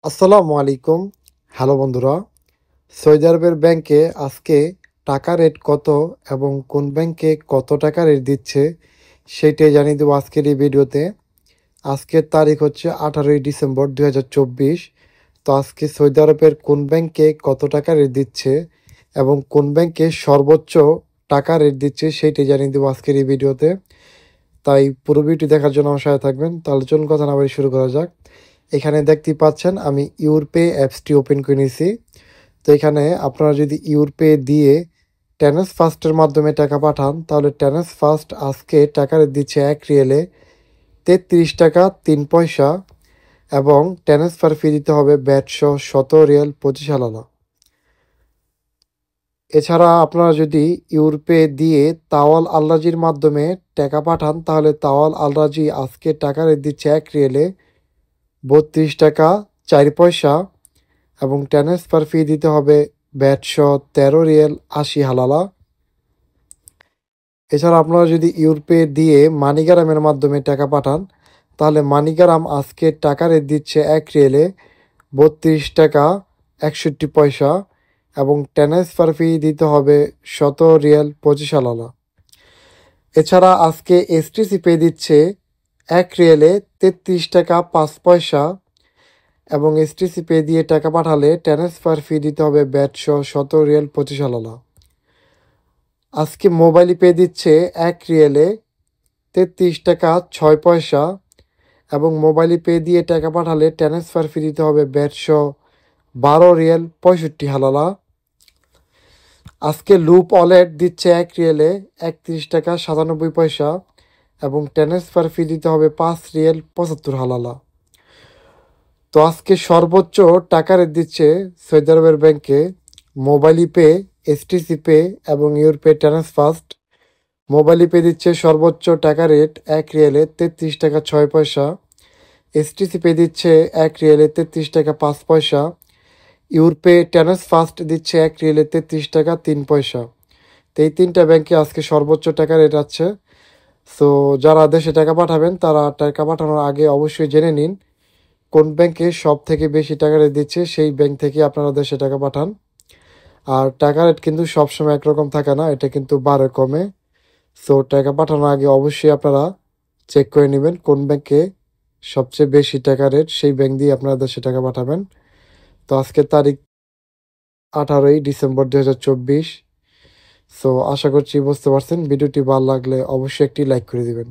আসসালামু আলাইকুম। হ্যালো বন্ধুরা, সৌদি আরবের ব্যাংকে আজকে টাকা রেট কত এবং কোন ব্যাংকে কত টাকা রেট দিচ্ছে সেইটাই জানিয়ে দেবো আজকের এই ভিডিওতে। আজকের তারিখ হচ্ছে 18ই ডিসেম্বর 2024। তো আজকে সৌদি আরবের কোন ব্যাংকে কত টাকা রেট দিচ্ছে এবং কোন ব্যাংকে সর্বোচ্চ টাকা রেট দিচ্ছে সেইটাই জানিয়ে দেবো আজকের এই ভিডিওতে। তাই পুরো ভিডিওটি দেখার জন্য আমার সাথে থাকবেন। তাহলে চলুন কথা না বলে শুরু করা যাক। এখানে দেখতেই পাচ্ছেন আমি ইউরপে অ্যাপসটি ওপেন করে নিয়েছি। তো এখানে আপনারা যদি ইউরপে দিয়ে টেনেস ফাস্টের মাধ্যমে টাকা পাঠান তাহলে টেনেস ফাস্ট আজকে টাকা দিচ্ছে 1 রিয়েলে 33 টাকা 3 পয়সা এবং ট্রান্সফার ফি দিতে হবে ব্যাটসহ 17 রিয়াল 25 আনা। এছাড়া আপনারা যদি ইউরপে দিয়ে তাওয়াল আলরাজির মাধ্যমে টাকা পাঠান তাহলে তাওয়াল আলরাজি আজকে টাকা রেট দিচ্ছে 1 রিয়েলে 32 টাকা 4 পয়সা এবং ট্রান্সফার ফি দিতে হবে ব্যাটসহ 13 রিয়াল 80 হালালা। এছাড়া আপনারা যদি ইউরপে দিয়ে মানিগ্রামের মাধ্যমে টাকা পাঠান তাহলে মানিগ্রাম আজকে টাকা রেট দিচ্ছে 1 রিয়েলে 32 টাকা 61 পয়সা এবং ট্রান্সফার ফি দিতে হবে 17 রিয়াল 25 আনা। এছাড়া আজকে এসটিসি পে দিচ্ছে 1 রিয়েলে 33 টাকা 5 পয়সা এবং এসটিসি পে দিয়ে টাকা পাঠালে ট্রান্সফার ফি দিতে হবে ব্যাটসহ 17 রিয়াল 25 আনা। আজকে মোবাইল পে দিচ্ছে 1 রিয়েলে 33 টাকা 6 পয়সা এবং মোবাইল পে দিয়ে টাকা পাঠালে ট্রান্সফার ফি দিতে হবে ব্যাটসহ 12 রিয়াল 65 হালালা। আজকে লুপ ওয়ালেট দিচ্ছে 1 রিয়েলে 31 টাকা 97 পয়সা এবং ট্রান্সফার ফি দিতে হবে 5 রিয়াল 75 হালালা। তো আজকে সর্বোচ্চ টাকা রেট দিচ্ছে সৌদি আরবের ব্যাংকে মোবাইল পে, এসটিসি পে এবং ইউরপে ট্রান্সফাস্ট। মোবাইল পে দিচ্ছে সর্বোচ্চ টাকা রেট 1 রিয়েলে 33 টাকা 6 পয়সা, এসটিসি পে দিচ্ছে 1 রিয়েলে 33 টাকা 5 পয়সা, ইউরপে ট্রান্সফাস্ট দিচ্ছে 1 রিয়েলে 33 টাকা 3 পয়সা। তো এই তিনটা ব্যাংকে আজকে সর্বোচ্চ টাকা রেট আছে। সো যারা দেশে টাকা পাঠাবেন তারা টাকা পাঠানোর আগে অবশ্যই জেনে নিন কোন ব্যাংকে সব থেকে বেশি টাকা রেট দিচ্ছে, সেই ব্যাংক থেকে আপনারা দেশে টাকা পাঠান। আর টাকা রেট কিন্তু সবসময় একরকম থাকে না, এটা কিন্তু বাড়ে কমে। সো টাকা পাঠানোর আগে অবশ্যই আপনারা চেক করে নেবেন কোন ব্যাংকে সবচেয়ে বেশি টাকা রেট, সেই ব্যাংক দিয়ে আপনারা দেশে টাকা পাঠাবেন। তো আজকের তারিখ 18ই ডিসেম্বর 2024। সো আশা করছি বুঝতে পারছেন। ভিডিওটি ভালো লাগলে অবশ্যই একটি লাইক করে দিবেন।